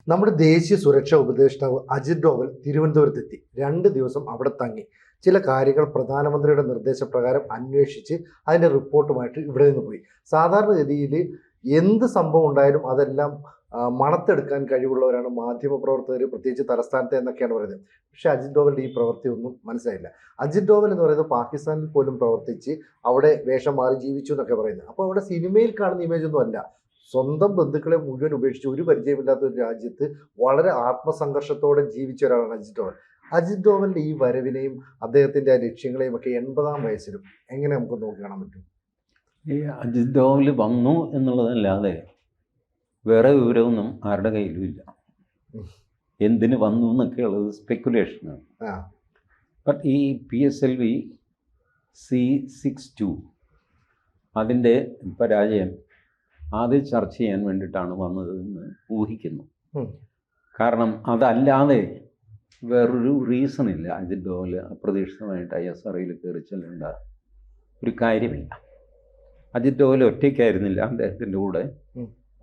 നമ്മുടെ ദേശീയ സുരക്ഷാ ഉപദേഷ്ടാവ് അജിത് ഡോവൽ തിരുവനന്തപുരത്തെത്തി 2 ദിവസം അവിടെ തങ്ങി ചില കാര്യങ്ങൾ പ്രധാനമന്ത്രിയുടെ നിർദ്ദേശപ്രകാരം അന്വേഷിച്ച് അതിൻ്റെ റിപ്പോർട്ടുമായിട്ട് ഇവിടെ നിന്ന് പോയി. സാധാരണഗതിയിൽ എന്ത് സംഭവം ഉണ്ടായാലും അതെല്ലാം മണത്തെടുക്കാൻ കഴിവുള്ളവരാണ് മാധ്യമപ്രവർത്തകർ, പ്രത്യേകിച്ച് തലസ്ഥാനത്ത് എന്നൊക്കെയാണ് പറയുന്നത്. പക്ഷേ അജിത് ഡോവലിൻ്റെ ഈ പ്രവൃത്തി ഒന്നും മനസ്സിലായില്ല. അജിത് ഡോവൽ എന്ന് പറയുന്നത് പാകിസ്ഥാനിൽ പോലും പ്രവർത്തിച്ച് അവിടെ വേഷം മാറി ജീവിച്ചു എന്നൊക്കെ പറയുന്നത്. അപ്പോൾ അവിടെ സിനിമയിൽ കാണുന്ന ഇമേജ് ഒന്നും അല്ല. സ്വന്തം ബന്ധുക്കളെ മുഴുവൻ ഉപേക്ഷിച്ച് ഒരു പരിചയമില്ലാത്ത ഒരു രാജ്യത്ത് വളരെ ആത്മസംഘർഷത്തോടെ ജീവിച്ച ഒരാളാണ് അജിത് ഡോവൽ. അജിത് ഡോവലിൻ്റെ ഈ വരവിനെയും അദ്ദേഹത്തിൻ്റെ ലക്ഷ്യങ്ങളെയും ഒക്കെ 80-ാം വയസ്സിലും എങ്ങനെ നമുക്ക് നോക്കി കാണാൻ പറ്റും? ഈ അജിത് ഡോവൽ വന്നു എന്നുള്ളതല്ലാതെ വേറെ വിവരമൊന്നും ആരുടെ കയ്യിലും ഇല്ല. എന്തിന് വന്നു എന്നൊക്കെയുള്ളത് സ്പെക്കുലേഷനാണ്. ബട്ട് ഈ PSLV C-62 അതിൻ്റെ പരാജയം ആദ്യം ചർച്ച ചെയ്യാൻ വേണ്ടിയിട്ടാണ് വന്നതെന്ന് ഊഹിക്കുന്നു. കാരണം അതല്ലാതെ വേറൊരു റീസണില്ല അജിത് ഡോവൽ അപ്രതീക്ഷിതമായിട്ട് ISROയിൽ കയറി ചെല്ലേണ്ട ഒരു കാര്യമില്ല. അജിത് ഡോവൽ ഒറ്റയ്ക്കായിരുന്നില്ല, അദ്ദേഹത്തിൻ്റെ കൂടെ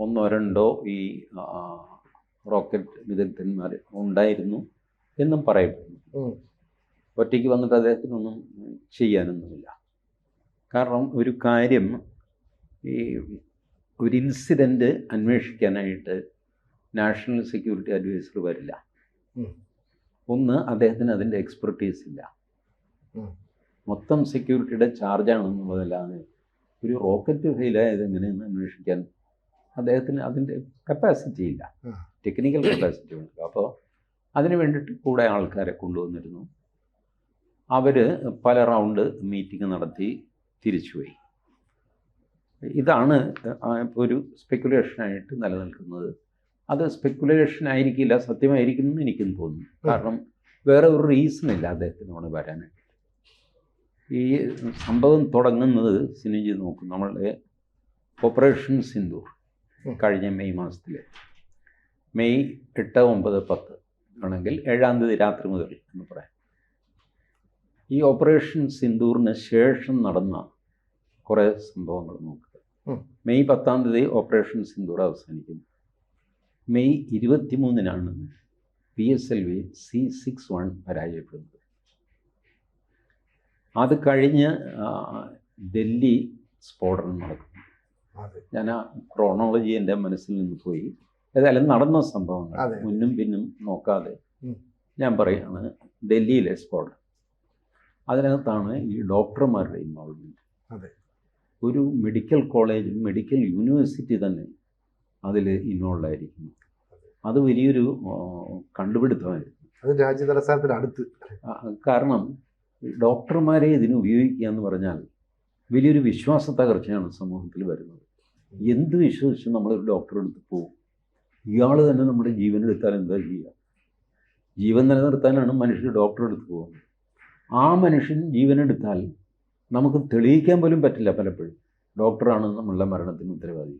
1-2 ഈ റോക്കറ്റ് വിദഗ്ധന്മാർ ഉണ്ടായിരുന്നു എന്നും പറയപ്പെടുന്നു. ഒറ്റയ്ക്ക് വന്നിട്ട് അദ്ദേഹത്തിനൊന്നും ചെയ്യാനൊന്നുമില്ല. കാരണം ഒരു കാര്യം, ഈ ഒരു ഇൻസിഡൻറ്റ് അന്വേഷിക്കാനായിട്ട് നാഷണൽ സെക്യൂരിറ്റി അഡ്വൈസർ വരില്ല. ഒന്ന്, അദ്ദേഹത്തിന് അതിൻ്റെ എക്സ്പെർട്ടീസ് ഇല്ല. മൊത്തം സെക്യൂരിറ്റിയുടെ ചാർജാണെന്നുള്ളതല്ലാതെ ഒരു റോക്കറ്റ് ഫെയിലായത് എങ്ങനെയെന്ന് അന്വേഷിക്കാൻ അദ്ദേഹത്തിന് അതിൻ്റെ കപ്പാസിറ്റി ഇല്ല, ടെക്നിക്കൽ കപ്പാസിറ്റി ഉണ്ട്. അപ്പോൾ അതിന് വേണ്ടിയിട്ട് കൂടെ ആൾക്കാരെ കൊണ്ടുവന്നിരുന്നു. അവർ പല റൗണ്ട് മീറ്റിംഗ് നടത്തി തിരിച്ചുപോയി. ഇതാണ് ഒരു സ്പെക്കുലേഷനായിട്ട് നിലനിൽക്കുന്നത്. അത് സ്പെക്കുലേഷൻ ആയിരിക്കില്ല, സത്യമായിരിക്കും എന്ന് എനിക്കും തോന്നുന്നു. കാരണം വേറെ ഒരു റീസണില്ല അദ്ദേഹത്തിനോട് വരാനായിട്ട്. ഈ സംഭവം തുടങ്ങുന്നത് സിനിജി നോക്കും, നമ്മളുടെ ഓപ്പറേഷൻ സിന്ദൂർ കഴിഞ്ഞ മെയ് മാസത്തിൽ, മെയ് 8, 9, 10 ആണെങ്കിൽ 7-ാം തീയതി രാത്രി മുതൽ എന്ന് പറയാം. ഈ ഓപ്പറേഷൻ സിന്ദൂറിന് ശേഷം നടന്ന കുറേ സംഭവങ്ങൾ നോക്കുക. മെയ് 10-ാം തീയതി ഓപ്പറേഷൻ സിന്ദൂർ അവസാനിക്കുന്നു. മെയ് 23-നാണ് PSLV C-61 പരാജയപ്പെടുന്നത്. അത് കഴിഞ്ഞ് ഡൽഹി സ്ഫോടനം നടക്കുന്നു. ഞാൻ ആ ക്രോണോളജി എൻ്റെ മനസ്സിൽ നിന്ന് പോയി. ഏതായാലും നടന്ന സംഭവങ്ങൾ മുന്നും പിന്നും നോക്കാതെ ഞാൻ പറയുകയാണ്. ഡൽഹിയിലെ സ്ഫോടനം, അതിനകത്താണ് ഈ ഡോക്ടർമാരുടെ ഇൻവോൾവ്മെൻറ്റ്. ഒരു മെഡിക്കൽ കോളേജ്, മെഡിക്കൽ യൂണിവേഴ്സിറ്റി തന്നെ അതിൽ ഇൻവോൾവ് ആയിരിക്കുന്നു. അത് വലിയൊരു കണ്ടുപിടുത്തമായിരുന്നു. അത് രാജ്യതലസ്ഥാനത്തിനടുത്ത്. കാരണം ഡോക്ടർമാരെ ഇതിന് ഉപയോഗിക്കുക എന്ന് പറഞ്ഞാൽ വലിയൊരു വിശ്വാസ തകർച്ചയാണ് സമൂഹത്തിൽ വരുന്നത്. എന്ത് വിശ്വസിച്ച് നമ്മളൊരു ഡോക്ടറെ അടുത്ത് പോകും? ഇയാൾ തന്നെ നമ്മുടെ ജീവൻ എടുത്താൽ എന്താ ചെയ്യുക? ജീവൻ നിലനിർത്താനാണ് മനുഷ്യർ ഡോക്ടറെ അടുത്ത് പോകുന്നത്. ആ മനുഷ്യൻ ജീവനെടുത്താൽ നമുക്ക് തെളിയിക്കാൻ പോലും പറ്റില്ല പലപ്പോഴും ഡോക്ടറാണ് നമ്മളുടെ മരണത്തിന് ഉത്തരവാദി.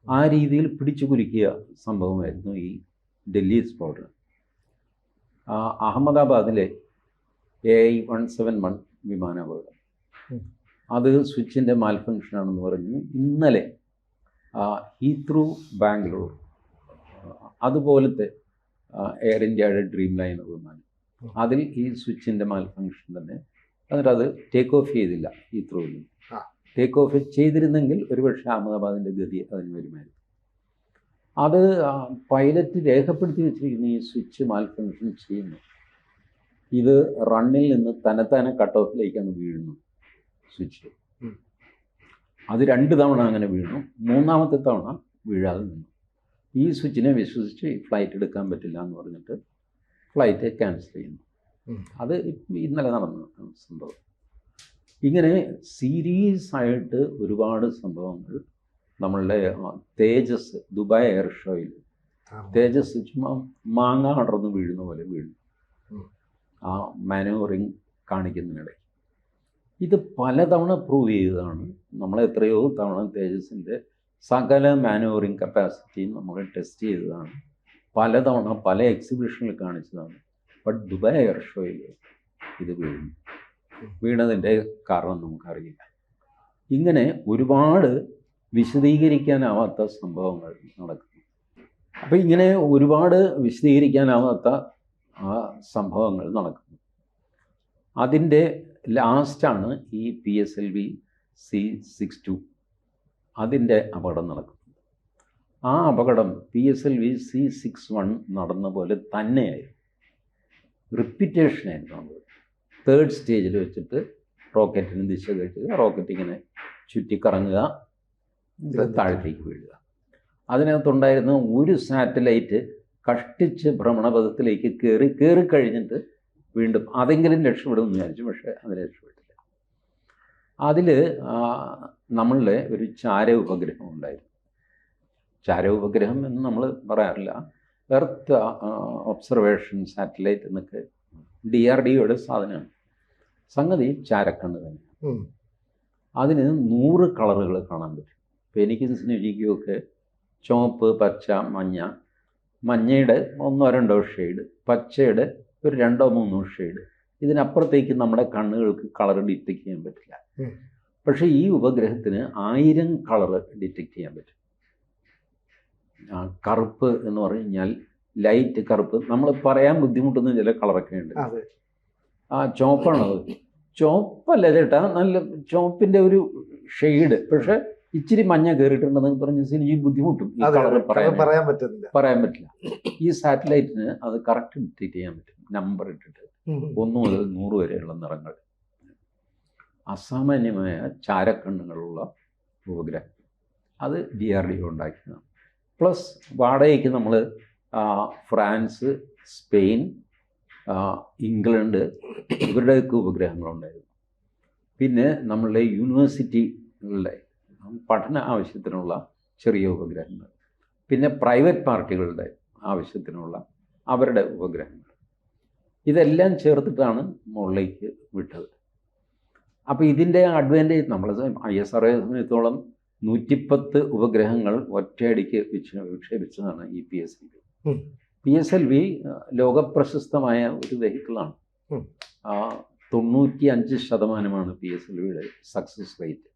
ആ രീതിയിൽ പിടിച്ചു കുലുക്കിയ സംഭവമായിരുന്നു ഈ ഡൽഹി സ്ഫോടനം. അഹമ്മദാബാദിലെ AI-171 വിമാനാപകടം, അത് സ്വിച്ചിൻ്റെ മാൽഫങ്ഷനാണെന്ന് പറഞ്ഞ് ഇന്നലെ ഹീത്രൂ ബാംഗ്ലൂർ, അതുപോലത്തെ എയർ ഇന്ത്യയുടെ ഡ്രീം ലൈനർ വിമാനം, അതിൽ ഈ സ്വിച്ചിൻ്റെ മാൽഫങ്ഷൻ തന്നെ. എന്നിട്ട് അത് ടേക്ക് ഓഫ് ചെയ്തില്ല. ഹീത്രൂവിൽ ടേക്ക് ഓഫ് ചെയ്തിരുന്നെങ്കിൽ ഒരുപക്ഷെ അഹമ്മദാബാദിൻ്റെ ഗതി അതിന് വരുമായിരുന്നു. അത് പൈലറ്റ് രേഖപ്പെടുത്തി വെച്ചിരിക്കുന്ന ഈ സ്വിച്ച് മാൽഫങ്ഷൻ ചെയ്യുന്നു. ഇത് റണ്ണിൽ നിന്ന് തന്നെത്താനെ കട്ട് ഓഫിലേക്കാണ് വീഴുന്നു സ്വിച്ച്. അത് 2 തവണ അങ്ങനെ വീണു. 3-ാമത്തെ തവണ വീഴാതെ നിന്നു. ഈ സ്വിച്ചിനെ വിശ്വസിച്ച് ഫ്ലൈറ്റ് എടുക്കാൻ പറ്റില്ല എന്ന് പറഞ്ഞിട്ട് ഫ്ലൈറ്റ് ക്യാൻസൽ ചെയ്യുന്നു. അത് ഇന്നലെ നടന്ന സംഭവം. ഇങ്ങനെ സീരീസ് ആയിട്ട് ഒരുപാട് സംഭവങ്ങൾ നമ്മളുടെ തേജസ്, ദുബായ് എയർ ഷോയിൽ തേജസ് ചുമ്മാ മാങ്ങ അടർന്ന് വീഴുന്ന പോലെ വീഴുന്നു ആ മാനോവറിങ് കാണിക്കുന്നതിനിടെ. ഇത് പലതവണ പ്രൂവ് ചെയ്തതാണ്. നമ്മൾ എത്രയോ തവണ തേജസിൻ്റെ സകല മാനോവറിങ് കപ്പാസിറ്റിയും നമ്മൾ ടെസ്റ്റ് ചെയ്തതാണ്. പലതവണ പല എക്സിബിഷനിൽ കാണിച്ചതാണ്. ബട്ട് ദുബായ് എയർ ഷോയിൽ ഇത് വീണതിൻ്റെ കാരണം നമുക്കറിയില്ല. ഇങ്ങനെ ഒരുപാട് വിശദീകരിക്കാനാവാത്ത സംഭവങ്ങൾ നടക്കുന്നു. അപ്പോൾ ഇങ്ങനെ ഒരുപാട് വിശദീകരിക്കാനാവാത്ത സംഭവങ്ങൾ നടക്കുന്നു. അതിൻ്റെ ലാസ്റ്റാണ് ഈ PSLV C62 അതിൻ്റെ അപകടം നടക്കുന്നത്. ആ അപകടം PSLV C61 നടന്ന പോലെ തന്നെയായിരുന്നു, റിപ്പീറ്റേഷനായിരുന്നു നമ്മൾ. 3rd സ്റ്റേജിൽ വെച്ചിട്ട് റോക്കറ്റിന് ദിശ കഴിക്കുക, റോക്കറ്റ് ഇങ്ങനെ ചുറ്റിക്കറങ്ങുക, താഴത്തേക്ക് വീഴുക. അതിനകത്തുണ്ടായിരുന്ന ഒരു സാറ്റലൈറ്റ് കഷ്ടിച്ച് ഭ്രമണപഥത്തിലേക്ക് കയറിക്കഴിഞ്ഞിട്ട് വീണ്ടും അതെങ്കിലും രക്ഷപ്പെടുമെന്ന് വിചാരിച്ചു. പക്ഷേ അത് രക്ഷപ്പെട്ടില്ല. അതിൽ നമ്മളുടെ ഒരു ചാര ഉപഗ്രഹം ഉണ്ടായിരുന്നു. ചാര ഉപഗ്രഹം എന്ന് നമ്മൾ പറയാറില്ല, എർത്ത് ഒബ്സർവേഷൻ സാറ്റലൈറ്റ് എന്നൊക്കെ DRDOയുടെ സാധനമാണ്. സംഗതി ചാരക്കണ്ണ് തന്നെ. അതിന് 100 കളറുകൾ കാണാൻ പറ്റും. ഇപ്പോൾ എനിക്കും സ്നേഹിക്കുകയൊക്കെ ചുവപ്പ്, പച്ച, മഞ്ഞ, മഞ്ഞയുടെ 1-2 ഷെയ്ഡ്, പച്ചയുടെ ഒരു 2-3 ഷെയ്ഡ്. ഇതിനപ്പുറത്തേക്ക് നമ്മുടെ കണ്ണുകൾക്ക് കളർ ഡിറ്റക്റ്റ് ചെയ്യാൻ പറ്റില്ല. പക്ഷേ ഈ ഉപഗ്രഹത്തിന് 1000 കളർ ഡിറ്റക്റ്റ് ചെയ്യാൻ പറ്റും. കറുപ്പ് എന്ന് പറഞ്ഞു കഴിഞ്ഞാൽ ലൈറ്റ് കറുപ്പ്, നമ്മൾ പറയാൻ ബുദ്ധിമുട്ടുന്ന ചില കളറൊക്കെ ഉണ്ട്. ചുവപ്പാണത്. ചുവപ്പല്ല ചേട്ടാ, നല്ല ചുവപ്പിൻ്റെ ഒരു ഷെയ്ഡ്, പക്ഷെ ഇച്ചിരി മഞ്ഞ കയറിയിട്ടുണ്ടെന്ന് പറഞ്ഞ എനിക്ക് ബുദ്ധിമുട്ടും. ഈ കളർ പറയാൻ പറ്റില്ല. ഈ സാറ്റലൈറ്റിന് അത് കറക്റ്റ് ഡിറ്റക്റ്റ് ചെയ്യാൻ പറ്റും. നമ്പർ ഇട്ടിട്ട് 1 മുതൽ 100 വരെയുള്ള നിറങ്ങൾ. അസാമാന്യമായ ചാരക്കണ്ണുകളുള്ള ഉപഗ്രഹം. അത് DRDO ഉണ്ടാക്കിയതാണ്. പ്ലസ് വാടകയ്ക്ക് നമ്മൾ ഫ്രാൻസ്, സ്പെയിൻ, ഇംഗ്ലണ്ട് ഇവരുടെയൊക്കെ ഉപഗ്രഹങ്ങളുണ്ടായിരുന്നു. പിന്നെ നമ്മളുടെ യൂണിവേഴ്സിറ്റികളുടെ പഠന ആവശ്യത്തിനുള്ള ചെറിയ ഉപഗ്രഹങ്ങൾ, പിന്നെ പ്രൈവറ്റ് പാർട്ടികളുടെ ആവശ്യത്തിനുള്ള അവരുടെ ഉപഗ്രഹങ്ങൾ, ഇതെല്ലാം ചേർത്തിട്ടാണ് മുകളിലേക്ക് വിട്ടത്. അപ്പോൾ ഇതിൻ്റെ അഡ്വാൻറ്റേജ്, നമ്മൾ ISRO സംബന്ധിച്ചോളം 110 ഉപഗ്രഹങ്ങൾ ഒറ്റയടിക്ക് വിക്ഷേപിച്ചതാണ് ഈ PSLV. PSLV ലോകപ്രശസ്തമായ ഒരു വെഹിക്കിളാണ്. 95% PSLVയുടെ സക്സസ് റേറ്റ്.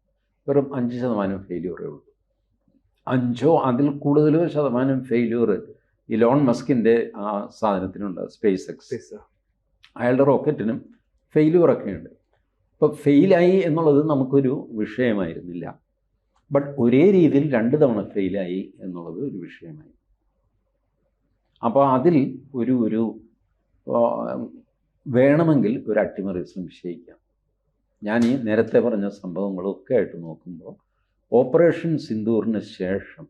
വെറും 5% ഫെയില്യൂറേ ഉള്ളൂ. 5 അതിൽ കൂടുതലോ ശതമാനം ഫെയില്യൂർ ഇലോൺ മസ്കിൻ്റെ ആ സാധനത്തിനുണ്ട്, സ്പേസ് എക്സ്. അയാളുടെ റോക്കറ്റിനും ഫെയില്യൂറൊക്കെ ഉണ്ട്. ഇപ്പോൾ ഫെയിലായി എന്നുള്ളത് നമുക്കൊരു വിഷയമായിരുന്നില്ല. ബട്ട് ഒരേ രീതിയിൽ 2 തവണ ഫെയിലായി എന്നുള്ളത് ഒരു വിഷയമായി. അപ്പോൾ അതിൽ ഒരു വേണമെങ്കിൽ ഒരു അട്ടിമറി സംശയിക്കാം. ഞാൻ ഈ നേരത്തെ പറഞ്ഞ സംഭവങ്ങളൊക്കെ ആയിട്ട് നോക്കുമ്പോൾ ഓപ്പറേഷൻ സിന്ദൂറിന് ശേഷം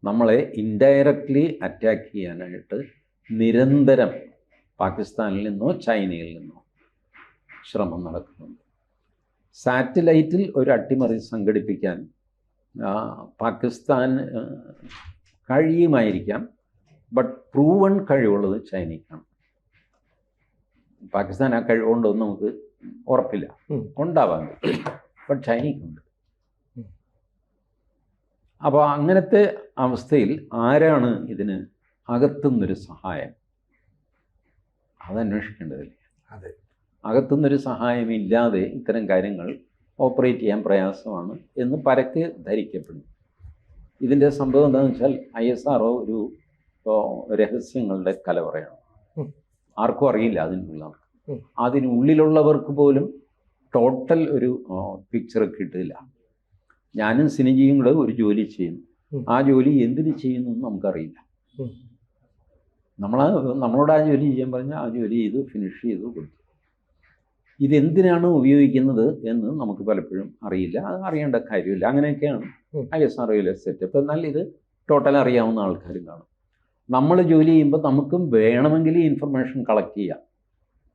നമ്മളെ ഇൻഡയറക്റ്റ്ലി അറ്റാക്ക് ചെയ്യാനായിട്ട് നിരന്തരം പാകിസ്ഥാനിൽ നിന്നോ ചൈനയിൽ നിന്നോ ശ്രമം നടക്കുന്നുണ്ട്. സാറ്റലൈറ്റിൽ ഒരു അട്ടിമറി സംഘടിപ്പിക്കാൻ പാകിസ്ഥാൻ കഴിയുമായിരിക്കാം, ബട്ട് പ്രൂവൺ കഴിവുള്ളത് ചൈനയ്ക്കാണ്. പാകിസ്ഥാൻ ആ കഴിവുകൊണ്ടൊന്നും നമുക്ക് ഉറപ്പില്ല, ഉണ്ടാവാൻ പറ്റും, ബട്ട് ചൈനയ്ക്കുണ്ട്. അപ്പോൾ അങ്ങനത്തെ അവസ്ഥയിൽ ആരാണ് ഇതിന് അകത്തുനിന്നൊരു സഹായം? അതന്വേഷിക്കേണ്ടതില്ലേ? അതെ, അകത്തുനിന്നൊരു സഹായമില്ലാതെ ഇത്തരം കാര്യങ്ങൾ ഓപ്പറേറ്റ് ചെയ്യാൻ പ്രയാസമാണ് എന്ന് പരക്കെ ധരിക്കപ്പെടുന്നു. ഇതിൻ്റെ സംഭവം എന്താണെന്ന് വെച്ചാൽ ISRO ഒരു രഹസ്യങ്ങളുടെ കലവറയാണ്. ആർക്കും അറിയില്ല അതിനുള്ളിലുള്ളവർക്ക് പോലും ടോട്ടൽ ഒരു പിക്ചർ കിട്ടില്ല. ഞാനും സിനിജിയും കൂടെ ഒരു ജോലി ചെയ്യുന്നു. ആ ജോലി എന്തിന് ചെയ്യുന്നു എന്ന് നമുക്കറിയില്ല. നമ്മളോട് ആ ജോലി ചെയ്യാൻ പറഞ്ഞാൽ ആ ജോലി ചെയ്തു, ഫിനിഷ് ചെയ്തു കൊടുത്തു. ഇതെന്തിനാണ് ഉപയോഗിക്കുന്നത് എന്ന് നമുക്ക് പലപ്പോഴും അറിയില്ല. അത് അറിയേണ്ട കാര്യമില്ല. അങ്ങനെയൊക്കെയാണ് ISROയിലെ സെറ്റപ്പ്. എന്നാൽ ഇത് ടോട്ടൽ അറിയാവുന്ന ആൾക്കാരും കാണും. നമ്മൾ ജോലി ചെയ്യുമ്പോൾ നമുക്കും വേണമെങ്കിൽ ഈ ഇൻഫർമേഷൻ കളക്ട് ചെയ്യാം,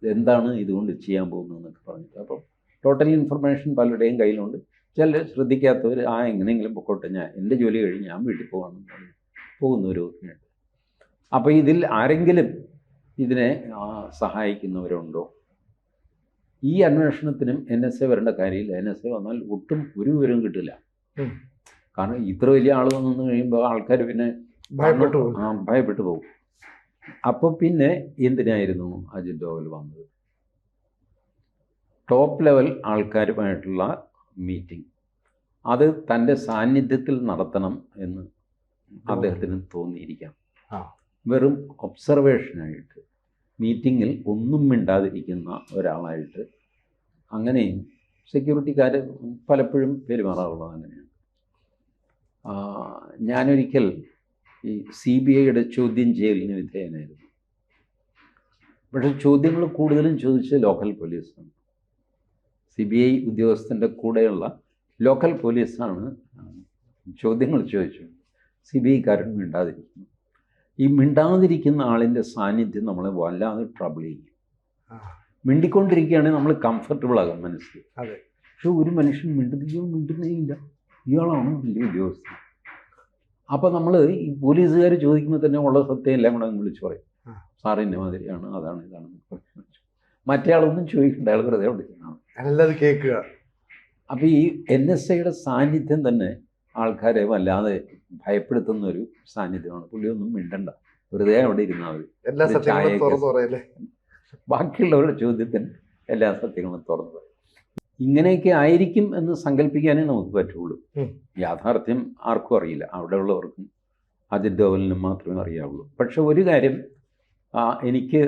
എന്താണ് ഇതുകൊണ്ട് ചെയ്യാൻ പോകുന്നതെന്നൊക്കെ പറഞ്ഞിട്ട്. അപ്പോൾ ടോട്ടൽ ഇൻഫർമേഷൻ പലരുടെയും കയ്യിലുണ്ട്. ചിലർ ശ്രദ്ധിക്കാത്തവർ എങ്ങനെയെങ്കിലും പൊക്കോട്ടെ, എൻ്റെ ജോലി കഴിഞ്ഞ് ഞാൻ വീട്ടിൽ പോകാമെന്ന് പറഞ്ഞ് പോകുന്നവരൊക്കെ ഉണ്ട്. അപ്പോൾ ഇതിൽ ആരെങ്കിലും ഇതിനെ സഹായിക്കുന്നവരുണ്ടോ? ഈ അന്വേഷണത്തിനും NSA വരേണ്ട കാര്യമില്ല. NSA വന്നാൽ ഒട്ടും ഒരു വിവരവും കിട്ടില്ല. കാരണം ഇത്ര വലിയ ആൾ വന്നു കഴിയുമ്പോൾ ആൾക്കാർ പിന്നെ ഭയപ്പെട്ടു പോകും. അപ്പോൾ പിന്നെ എന്തിനായിരുന്നു അജിത് ഡോവൽ വന്നത്? ടോപ്പ് ലെവൽ ആൾക്കാരുമായിട്ടുള്ള മീറ്റിംഗ്, അത് തൻ്റെ സാന്നിധ്യത്തിൽ നടത്തണം എന്ന് അദ്ദേഹത്തിന് തോന്നിയിരിക്കാം. വെറും ഒബ്സർവേഷനായിട്ട് മീറ്റിങ്ങിൽ ഒന്നും മിണ്ടാതിരിക്കുന്ന ഒരാളായിട്ട് അങ്ങനെയും സെക്യൂരിറ്റിക്കാർ പലപ്പോഴും പെരുമാറാറുള്ളത് അങ്ങനെയാണ്. ഞാനൊരിക്കൽ ഈ CBIയുടെ ചോദ്യം ചെയ്യലിന് വിധേയനായിരുന്നു. പക്ഷേ ചോദ്യങ്ങൾ കൂടുതലും ചോദിച്ചത് ലോക്കൽ പോലീസാണ്. CBI ഉദ്യോഗസ്ഥൻ്റെ കൂടെയുള്ള ലോക്കൽ പോലീസാണ് ചോദ്യങ്ങൾ ചോദിച്ചു. CBIക്കാരൻ മിണ്ടാതിരിക്കുന്നു. ഈ മിണ്ടാതിരിക്കുന്ന ആളിൻ്റെ സാന്നിധ്യം നമ്മളെ വല്ലാതെ ട്രബിൾ ചെയ്യും. മിണ്ടിക്കൊണ്ടിരിക്കുകയാണെങ്കിൽ നമ്മൾ കംഫർട്ടബിൾ ആകും മനസ്സിൽ. പക്ഷെ ഒരു മനുഷ്യൻ മിണ്ടുന്നേ ഇല്ല, ഇയാളാണ് വലിയ ഉദ്യോഗസ്ഥൻ. അപ്പോൾ നമ്മൾ ഈ പോലീസുകാർ ചോദിക്കുമ്പോൾ തന്നെ ഉള്ള സത്യം എല്ലാം കൂടെ വിളിച്ചു പറയും, സാറിൻ്റെ മാതിരിയാണ്, അതാണ് ഇതാണ്. മറ്റേ ആളൊന്നും ചോദിക്കണ്ട, അയാൾ വെറുതെ വിളിക്കുന്നതാണ് കേൾക്കുക. അപ്പോൾ ഈ NSAയുടെ സാന്നിധ്യം തന്നെ ആൾക്കാരെ വല്ലാതെ ഭയപ്പെടുത്തുന്ന ഒരു സാന്നിധ്യമാണ്. പുള്ളിയൊന്നും മിണ്ടണ്ട, വെറുതെ അവിടെ ഇരുന്നാൽ മതി, ബാക്കിയുള്ളവരുടെ ചോദ്യത്തിന് എല്ലാ സത്യങ്ങളും തുറന്നു പറയും. ഇങ്ങനെയൊക്കെ ആയിരിക്കും എന്ന് സങ്കല്പിക്കാനേ നമുക്ക് പറ്റുള്ളൂ. യാഥാർത്ഥ്യം ആർക്കും അറിയില്ല, അവിടെയുള്ളവർക്കും അജിത് ഡോവലിനും മാത്രമേ അറിയാവുള്ളൂ. പക്ഷെ ഒരു കാര്യം എനിക്ക്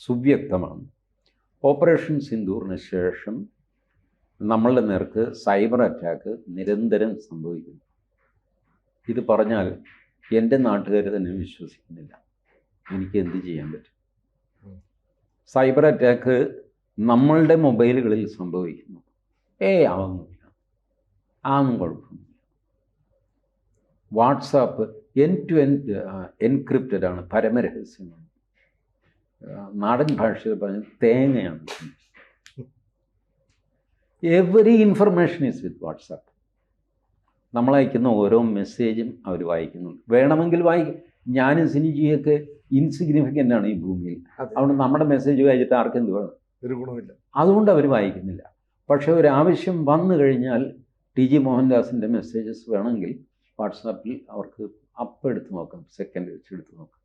സുവ്യക്തമാണ്. ഓപ്പറേഷൻ സിന്ദൂറിന് ശേഷം നമ്മളുടെ നേർക്ക് സൈബർ അറ്റാക്ക് നിരന്തരം സംഭവിക്കുന്നു. ഇത് പറഞ്ഞാൽ എൻ്റെ നാട്ടുകാർ തന്നെ വിശ്വസിക്കുന്നില്ല. എനിക്ക് എന്ത് ചെയ്യാൻ പറ്റും? സൈബർ അറ്റാക്ക് നമ്മളുടെ മൊബൈലുകളിൽ സംഭവിക്കുന്നു. അതൊന്നുമില്ല, അതൊന്നും കുഴപ്പമൊന്നുമില്ല. വാട്സാപ്പ് end-to-end എൻക്രിപ്റ്റഡ് ആണ്, പരമരഹസ്യമാണ്. നാടൻ ഭാഷയിൽ പറഞ്ഞ തേങ്ങയാണ്. Every information is with WhatsApp. നമ്മളയക്കുന്ന ഓരോ മെസ്സേജും അവർ വായിക്കുന്നുണ്ട്. വേണമെങ്കിൽ വായിക്കും. ഞാനും സിനിജിയൊക്കെ ഇൻസിഗ്നിഫിക്കൻ്റ് ആണ് ഈ ഭൂമിയിൽ. അതുകൊണ്ട് നമ്മുടെ മെസ്സേജ് വായിച്ചിട്ട് ആർക്കും എന്ത് വേണം? ഒരു ഗുണമില്ല. അതുകൊണ്ട് അവർ വായിക്കുന്നില്ല. പക്ഷേ ഒരാവശ്യം വന്നു കഴിഞ്ഞാൽ TG മോഹൻദാസിൻ്റെ മെസ്സേജസ് വേണമെങ്കിൽ വാട്സാപ്പിൽ അവർക്ക് അപ്പം എടുത്ത് നോക്കാം, സെക്കൻഡ് വെച്ച് എടുത്ത് നോക്കാം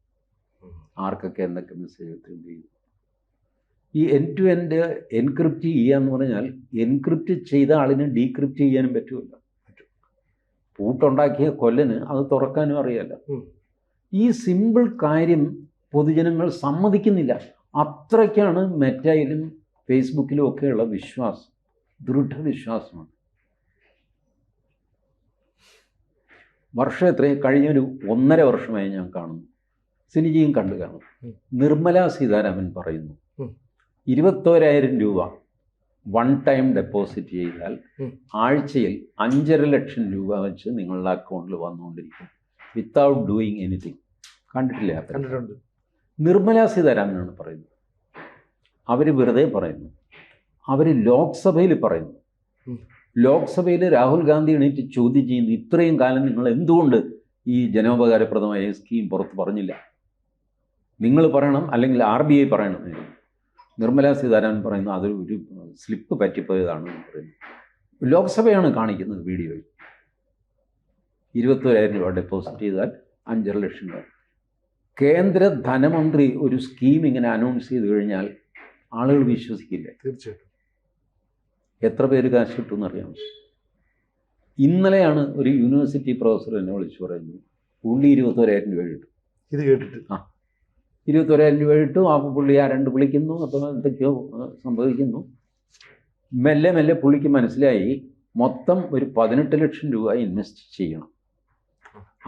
ആർക്കൊക്കെ എന്തൊക്കെ മെസ്സേജ് എത്തുകയും ചെയ്യും. ഈ end-to-end എൻക്രിപ്റ്റ് ചെയ്യുക എന്ന് പറഞ്ഞാൽ എൻക്രിപ്റ്റ് ചെയ്ത ആളിന് ഡീക്രിപ്റ്റ് ചെയ്യാനും പറ്റുമല്ലോ. പൂട്ടുണ്ടാക്കിയ കൊല്ലന് അത് തുറക്കാനും അറിയാമല്ലോ. ഈ സിമ്പിൾ കാര്യം പൊതുജനങ്ങൾ സമ്മതിക്കുന്നില്ല. അത്രയ്ക്കാണ് മെറ്റയിലും ഫേസ്ബുക്കിലും ഒക്കെയുള്ള വിശ്വാസം, ദൃഢവിശ്വാസമാണ്. വർഷം എത്രയും കഴിഞ്ഞൊരു 1.5 വർഷമായി ഞാൻ കാണുന്നു, സിനിജിയും കണ്ടു കാണും. നിർമ്മല സീതാരാമൻ പറയുന്നു 21,000 രൂപ വൺ ടൈം ഡെപ്പോസിറ്റ് ചെയ്താൽ ആഴ്ചയിൽ 5.5 ലക്ഷം രൂപ വെച്ച് നിങ്ങളുടെ അക്കൗണ്ടിൽ വന്നുകൊണ്ടിരിക്കും വിത്തൗട്ട് ഡൂയിങ് എനിത്തിങ്. കണ്ടിട്ടില്ല? കണ്ടിട്ടുണ്ട്. നിർമ്മല സീതാരാമനാണ് പറയുന്നത്. അവർ വെറുതെ പറയുന്നു. അവർ ലോക്സഭയിൽ പറയുന്നു. ലോക്സഭയിൽ രാഹുൽ ഗാന്ധി എണീറ്റ് ചോദ്യം ചെയ്യുന്നു, ഇത്രയും കാലം നിങ്ങൾ എന്തുകൊണ്ട് ഈ ജനോപകാരപ്രദമായ സ്കീം പുറത്ത് പറഞ്ഞില്ല? നിങ്ങൾ പറയണം, അല്ലെങ്കിൽ RBI പറയണം. നിർമ്മല സീതാരാമൻ പറയുന്നു അതൊരു സ്ലിപ്പ് പറ്റിപ്പോയതാണ് എന്ന് പറയുന്നു. ലോക്സഭയാണ് കാണിക്കുന്നത് വീഡിയോയിൽ. 21,000 രൂപ ഡെപ്പോസിറ്റ് ചെയ്താൽ 5.5 ലക്ഷം രൂപ. കേന്ദ്ര ധനമന്ത്രി ഒരു സ്കീം ഇങ്ങനെ അനൗൺസ് ചെയ്ത് കഴിഞ്ഞാൽ ആളുകൾ വിശ്വസിക്കില്ല. തീർച്ചയായിട്ടും. എത്ര പേര് കാശ് കിട്ടുമെന്നറിയാമോ? ഇന്നലെയാണ് ഒരു യൂണിവേഴ്സിറ്റി പ്രൊഫസർ എന്നെ വിളിച്ചു പറയുന്നത് പുള്ളി 21,000 രൂപ കിട്ടും. ഇത് കേട്ടിട്ട് 21,000 രൂപ കിട്ടും. ആ പുള്ളി ആരണ്ട് വിളിക്കുന്നു, അപ്പോൾ എന്തൊക്കെയോ സംഭവിക്കുന്നു. മെല്ലെ മെല്ലെ പുള്ളിക്ക് മനസ്സിലായി മൊത്തം ഒരു 18 ലക്ഷം രൂപ ഇൻവെസ്റ്റ് ചെയ്യണം.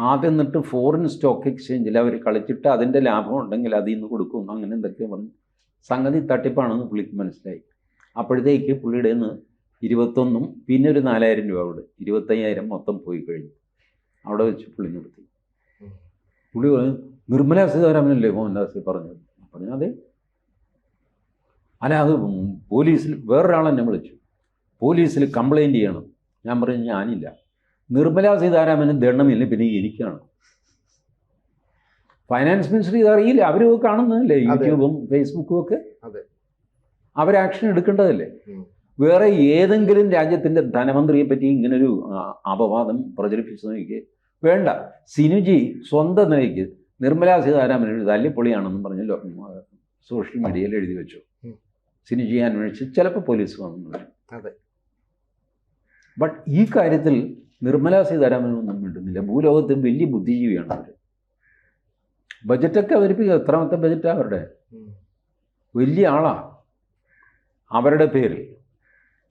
ആദ്യം എന്നിട്ട് ഫോറിൻ സ്റ്റോക്ക് എക്സ്ചേഞ്ചിൽ അവർ കളിച്ചിട്ട് അതിൻ്റെ ലാഭം ഉണ്ടെങ്കിൽ അതിൽ നിന്ന് കൊടുക്കും, അങ്ങനെ എന്തൊക്കെയോ പറഞ്ഞു. സംഗതി തട്ടിപ്പാണെന്ന് പുള്ളിക്ക് മനസ്സിലായി. അപ്പോഴത്തേക്ക് പുള്ളിയുടെ നിന്ന് 21 പിന്നെ ഒരു 4,000 രൂപ അവിടെ 25,000 മൊത്തം പോയി കഴിഞ്ഞു. അവിടെ വെച്ച് പുള്ളി നിർത്തി. പുള്ളി പറഞ്ഞു നിർമ്മല സീതാരാമനല്ലേ മോഹൻദാസ് പറഞ്ഞത്? പറഞ്ഞു അതെ. അല്ല, അത് പോലീസിൽ വേറൊരാളെന്നെ വിളിച്ചു, പോലീസിൽ കംപ്ലയിൻറ്റ് ചെയ്യണം. ഞാൻ പറഞ്ഞു ഞാനില്ല, നിർമ്മല സീതാരാമന് ദണ്ണമില്ല, പിന്നെ എനിക്കാണ്. ഫൈനാൻസ് മിനിസ്റ്റർ ഇതറിയില്ല, അവർ കാണുന്നതല്ലേ യൂട്യൂബും ഫേസ്ബുക്കും ഒക്കെ. അവർ ആക്ഷൻ എടുക്കേണ്ടതല്ലേ? വേറെ ഏതെങ്കിലും രാജ്യത്തിൻ്റെ ധനമന്ത്രിയെ പറ്റി ഇങ്ങനൊരു അപവാദം പ്രചരിപ്പിച്ചു നോക്കി വേണ്ട. സിനുജി സ്വന്തം നിലയ്ക്ക് നിർമ്മല സീതാരാമൻ ഒരു തല്ലിപ്പൊളിയാണെന്നും പറഞ്ഞല്ലോ സോഷ്യൽ മീഡിയയിൽ എഴുതി വെച്ചു. സിനുജി അന്വേഷിച്ച് ചിലപ്പോൾ പോലീസ് വന്നു. അതെ. ബട്ട് ഈ കാര്യത്തിൽ നിർമ്മല സീതാരാമനൊന്നും മിണ്ടുന്നില്ല. ഭൂലോകത്ത് വലിയ ബുദ്ധിജീവിയാണ് അവർ. ബജറ്റൊക്കെ അവതരിപ്പിക്കുക. എത്രാമത്തെ ബജറ്റാണ് അവരുടെ? വലിയ ആളാണ്. അവരുടെ പേരിൽ,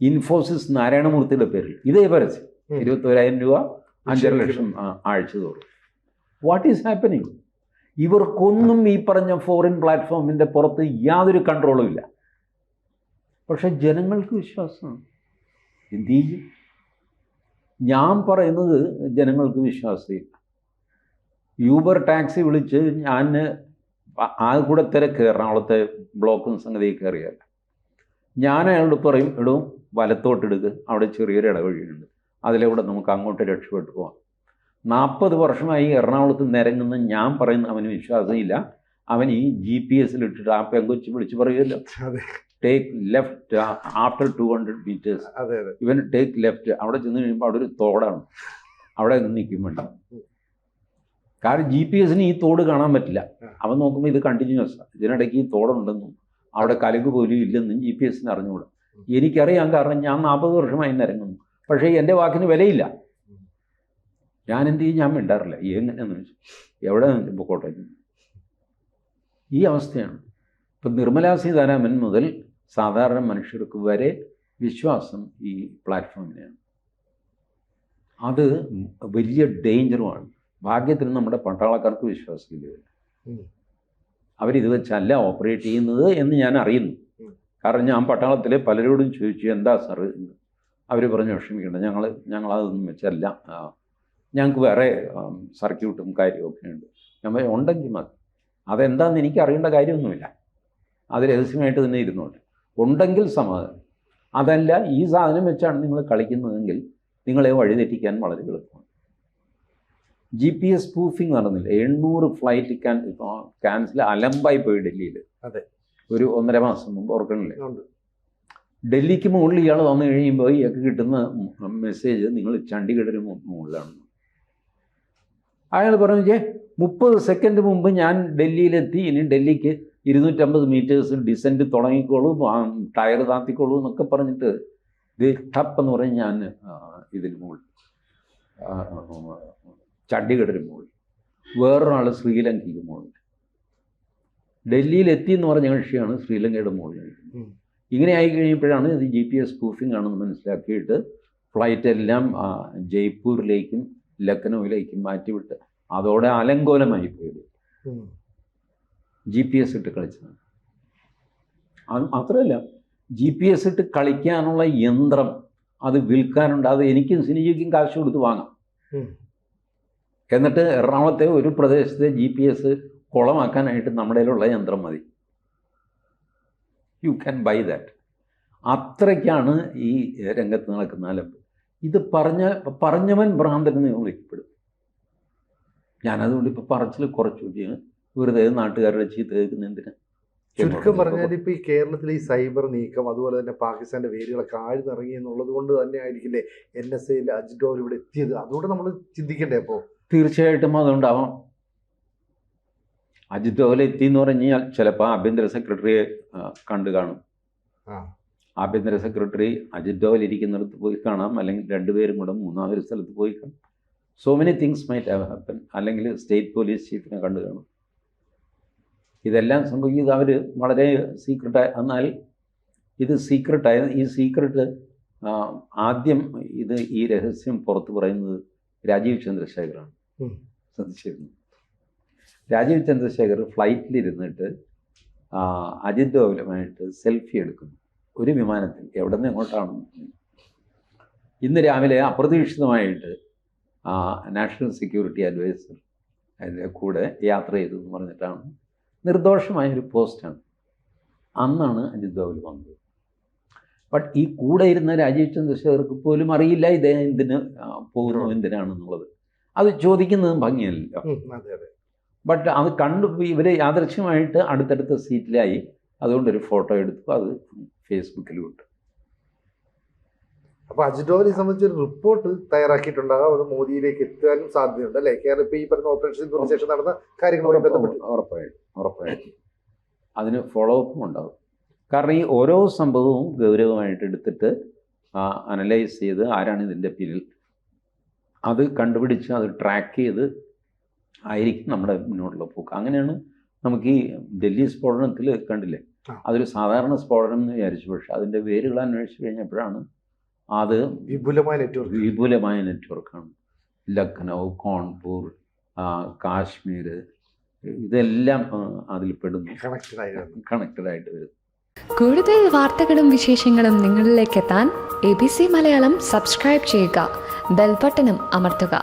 ഇൻഫോസിസ് നാരായണമൂർത്തിയുടെ പേരിൽ ഇതേ പരസ്യം 21,000 രൂപ 5.5 ലക്ഷം ആഴ്ച തോറും. What is happening? ഇവർക്കൊന്നും ഈ പറഞ്ഞ ഫോറിൻ പ്ലാറ്റ്ഫോമിൻ്റെ പുറത്ത് യാതൊരു കൺട്രോളും ഇല്ല. പക്ഷെ ജനങ്ങൾക്ക് വിശ്വാസമാണ്. എന്ത് ചെയ്യും? ഞാൻ പറയുന്നത് ജനങ്ങൾക്ക് വിശ്വാസമില്ല. യൂബർ ടാക്സി വിളിച്ച് ഞാൻ ആ കൂടെ തിരക്ക് എറണാകുളത്തെ ബ്ലോക്കും സംഗതി കയറിയല്ല. ഞാൻ അയാളോട് പറയും, ഇടും വലത്തോട്ടെടുക്ക്, അവിടെ ചെറിയൊരു ഇടവഴിയുണ്ട്, അതിലൂടെ നമുക്ക് അങ്ങോട്ട് രക്ഷപ്പെട്ടു പോകാം. 40 വർഷമായി എറണാകുളത്ത് നിരങ്ങുന്ന ഞാൻ പറയുന്ന അവന് വിശ്വാസമില്ല. അവൻ ഈ GPS ഇട്ടിട്ട് ആ പെങ്കൊച്ച് വിളിച്ച് പറയുമല്ലോ, ടേക്ക് ലെഫ്റ്റ് ആഫ്റ്റർ 200 meters. ഇവൻ ടേക്ക് ലെഫ്റ്റ്. അവിടെ ചെന്ന് കഴിയുമ്പോൾ അവിടെ ഒരു തോടാണ്, അവിടെ നിൽക്കും വേണ്ട. കാരണം GPS-ന് ഈ തോട് കാണാൻ പറ്റില്ല. അവൻ നോക്കുമ്പോൾ ഇത് കണ്ടിന്യൂസ്, ഇതിനിടയ്ക്ക് ഈ തോടുണ്ടെന്നും അവിടെ കലക്ക് പോലും ഇല്ലെന്നും GPS-ന് അറിഞ്ഞുകൂടാ. എനിക്കറിയാം, കാരണം ഞാൻ 40 വർഷമായി നിരങ്ങുന്നു. പക്ഷേ എൻ്റെ വാക്കിന് വിലയില്ല. ഞാൻ എന്ത് ചെയ്യും? ഞാൻ മിണ്ടാറില്ല. എങ്ങനെയാണെന്ന് വെച്ചാൽ എവിടെ ഇപ്പോൾ കോട്ടയം ഈ അവസ്ഥയാണ്. ഇപ്പം നിർമ്മലാ സീതാരാമൻ മുതൽ സാധാരണ മനുഷ്യർക്ക് വരെ വിശ്വാസം ഈ പ്ലാറ്റ്ഫോമിനെയാണ്. അത് വലിയ ഡേഞ്ചറുമാണ്. ഭാഗ്യത്തിന് നമ്മുടെ പട്ടാളക്കാർക്ക് വിശ്വാസമില്ല. അവരിത് വെച്ചല്ല ഓപ്പറേറ്റ് ചെയ്യുന്നത് എന്ന് ഞാൻ അറിയുന്നു. കാരണം ഞാൻ പട്ടാളത്തിലെ പലരോടും ചോദിച്ചു, എന്താ സാറ്? അവർ പറഞ്ഞു, ക്ഷമിക്കണം, ഞങ്ങളതൊന്നും വെച്ചല്ല, ഞങ്ങൾക്ക് വേറെ സർക്യൂട്ടും കാര്യമൊക്കെ ഉണ്ട്. ഞാൻ ഉണ്ടെങ്കിൽ മതി. അതെന്താണെന്ന് എനിക്ക് അറിയേണ്ട കാര്യമൊന്നുമില്ല. അത് രഹസ്യമായിട്ട് തന്നെ ഇരുന്നോട്ടെ. ഉണ്ടെങ്കിൽ സമാധാനം. അതല്ല, ഈ സാധനം വെച്ചാണ് നിങ്ങൾ കളിക്കുന്നതെങ്കിൽ നിങ്ങളെ വഴിതെറ്റിക്കാൻ വളരെ എളുപ്പമാണ്. GPS സ്പൂഫിങ് നടന്നില്ല. 800 ഫ്ലൈറ്റ് ക്യാൻസൽ അലമ്പായി പോയി ഡൽഹിയിൽ. അതെ, ഒരു 1.5 മാസം മുമ്പ് ഓർക്കണില്ലേ? ഡൽഹിക്ക് മുകളിൽ ഇയാൾ വന്നു കഴിയുമ്പോൾ ഇയാൾക്ക് കിട്ടുന്ന മെസ്സേജ് നിങ്ങൾ ചണ്ഡീഗഡിന് മുകളിലാണ്. അയാൾ പറഞ്ഞു, 30 സെക്കൻഡ് മുമ്പ് ഞാൻ ഡൽഹിയിലെത്തി, ഇനി ഡൽഹിക്ക് 250 മീറ്റേഴ്സ് ഡിസെൻറ്റ് തുടങ്ങിക്കോളൂ, ടയർ താത്തിക്കോളൂ എന്നൊക്കെ പറഞ്ഞിട്ട് ഇത് ടപ്പെന്ന് പറഞ്ഞ് ഞാൻ ഇതിന് മുകളിൽ ചണ്ഡീഗഡിന് മുകളിൽ, വേറൊരാൾ ശ്രീലങ്കയ്ക്ക് മുകളിൽ. ഡൽഹിയിലെത്തി എന്ന് പറഞ്ഞ കക്ഷിയാണ് ശ്രീലങ്കയുടെ മുകളിൽ. ഇങ്ങനെ ആയി കഴിയുമ്പോഴാണ് ഇത് GPS സ്പൂഫിംഗ് ആണെന്ന് മനസ്സിലാക്കിയിട്ട് ഫ്ലൈറ്റ് എല്ലാം ജയ്പൂരിലേക്കും ലക്നൗവിലേക്കും മാറ്റിവിട്ട് അതോടെ അലങ്കോലമായി പോയത്. GPS ഇട്ട് കളിച്ചതാണ്. അത് മാത്രമല്ല, GPS ഇട്ട് കളിക്കാനുള്ള യന്ത്രം അത് വിൽക്കാനുണ്ട്. അത് എനിക്കും സിനിജിക്കും കാശ് കൊടുത്ത് വാങ്ങാം. എന്നിട്ട് എറണാകുളത്തെ ഒരു പ്രദേശത്തെ GPS കുളമാക്കാനായിട്ട് നമ്മുടെ കയ്യിലുള്ള യന്ത്രം മതി. You can buy that. അത്രയ്ക്കാണ് ഈ രംഗത്ത് നടക്കുന്ന അലമ്പ്. ഇത് പറഞ്ഞവൻ ഭ്രാന്തനെന്ന് വിളിക്കപ്പെടും. ഞാനതുകൊണ്ട് ഇപ്പോൾ പറച്ചിൽ കുറച്ചു. വെറുതെ നാട്ടുകാരുടെ ചീത്ത കേൾക്കുന്ന എന്തിനാ? ചുരുക്കം പറഞ്ഞാൽ ഇപ്പോൾ ഈ കേരളത്തിലെ ഈ സൈബർ നീക്കം, അതുപോലെ തന്നെ പാകിസ്ഥാൻ്റെ വേരുകളൊക്കെ ആഴ്ന്നിറങ്ങി എന്നുള്ളത് കൊണ്ട് തന്നെ ആയിരിക്കില്ലേ NSAയിൽ അജിത് ഡോവൽ ഇവിടെ എത്തിയത്? അതുകൊണ്ട് നമ്മൾ ചിന്തിക്കണ്ടേ? അപ്പോൾ തീർച്ചയായിട്ടും അതുകൊണ്ടാവാം. അജിത് ഡോവൽ എത്തി എന്ന് പറഞ്ഞു കഴിഞ്ഞാൽ ചിലപ്പോൾ ആഭ്യന്തര സെക്രട്ടറിയെ കണ്ടു കാണും. ആഭ്യന്തര സെക്രട്ടറി അജിത് ഡോവൽ ഇരിക്കുന്നിടത്ത് പോയി കാണാം, അല്ലെങ്കിൽ രണ്ടുപേരും കൂടെ മൂന്നാമതൊരു സ്ഥലത്ത് പോയി കാണും. So many things might have happen. അല്ലെങ്കിൽ സ്റ്റേറ്റ് പോലീസ് ചീഫിനെ കണ്ടു കാണും. ഇതെല്ലാം സംഭവിക്കുന്നത് അവർ വളരെ സീക്രട്ടായി. എന്നാൽ ഇത് സീക്രട്ടായ ഈ സീക്രട്ട് ആദ്യം ഈ രഹസ്യം പുറത്ത് പറയുന്നത് രാജീവ് ചന്ദ്രശേഖറാണ്. ശ്രദ്ധിച്ചിരുന്നു. രാജീവ് ചന്ദ്രശേഖർ ഫ്ലൈറ്റിലിരുന്നിട്ട് അജിത് ഡോവലുമായിട്ട് സെൽഫി എടുക്കുന്നു ഒരു വിമാനത്തിൽ. എവിടെ നിന്ന് എങ്ങോട്ടാണ്? ഇന്ന് രാവിലെ അപ്രതീക്ഷിതമായിട്ട് നാഷണൽ സെക്യൂരിറ്റി അഡ്വൈസർ അതിൻ്റെ കൂടെ യാത്ര ചെയ്തു എന്ന് പറഞ്ഞിട്ടാണ്. നിർദോഷമായൊരു പോസ്റ്റാണ്. അന്നാണ് അജിത് ഡോവൽ വന്നത്. ബട്ട് ഈ കൂടെ ഇരുന്ന രാജീവ് ചന്ദ്രശേഖർക്ക് പോലും അറിയില്ല ഇദ്ദേഹം എന്തിന് പോകുന്നു, എന്തിനാണെന്നുള്ളത്. അത് ചോദിക്കുന്നതും ഭംഗിയല്ലോ. ബട്ട് അത് കണ്ടു ഇവർ യാദൃശ്യമായിട്ട് അടുത്തടുത്ത സീറ്റിലായി. അതുകൊണ്ടൊരു ഫോട്ടോ എടുത്തു, അത് ഫേസ്ബുക്കിൽ വിട്ടു. അപ്പോൾ അജിത് ഡോവലിനെ സംബന്ധിച്ചൊരു റിപ്പോർട്ട് തയ്യാറാക്കിയിട്ടുണ്ടാകാം. അത് മോദിയിലേക്ക് എത്താനും സാധ്യതയുണ്ട് അല്ലേ? കേരളം ഇപ്പോൾ ഈ പറഞ്ഞ ഓപ്പറേഷൻ ശേഷം നടന്ന കാര്യങ്ങളുമായി ബന്ധപ്പെട്ട് ഉറപ്പായിട്ടും അതിന് ഫോളോ അപ്പും ഉണ്ടാകും. കാരണം ഈ ഓരോ സംഭവവും ഗൗരവമായിട്ട് എടുത്തിട്ട് അനലൈസ് ചെയ്ത് ആരാണ് ഇതിൻ്റെ പിന്നിൽ അത് കണ്ടുപിടിച്ച് അത് ട്രാക്ക് ചെയ്ത് ആയിരിക്കും നമ്മുടെ മുന്നോട്ടുള്ള പോക്ക്. അങ്ങനെയാണ് നമുക്ക് ഈ ഡൽഹി സ്ഫോടനത്തിൽ കണ്ടില്ലേ, ആ. അതൊരു സാധാരണ സ്ഫോടനം എന്ന് വിചാരിച്ചു. പക്ഷെ അതിൻ്റെ വേരുകൾ അന്വേഷിച്ച് കഴിഞ്ഞപ്പോഴാണ് അത് വിപുലമായ നെറ്റ്വർക്കാണ്. ലക്നൗ, കാൺപൂർ, കാശ്മീർ, ഇതെല്ലാം അതിൽ പെടുന്നു, കണക്റ്റഡ് ആയിട്ട് വരും. കൂടുതൽ വാർത്തകളും വിശേഷങ്ങളും നിങ്ങളിലേക്ക് എത്താൻ ABC മലയാളം സബ്സ്ക്രൈബ് ചെയ്യുക, ബെൽബട്ടനും അമർത്തുക.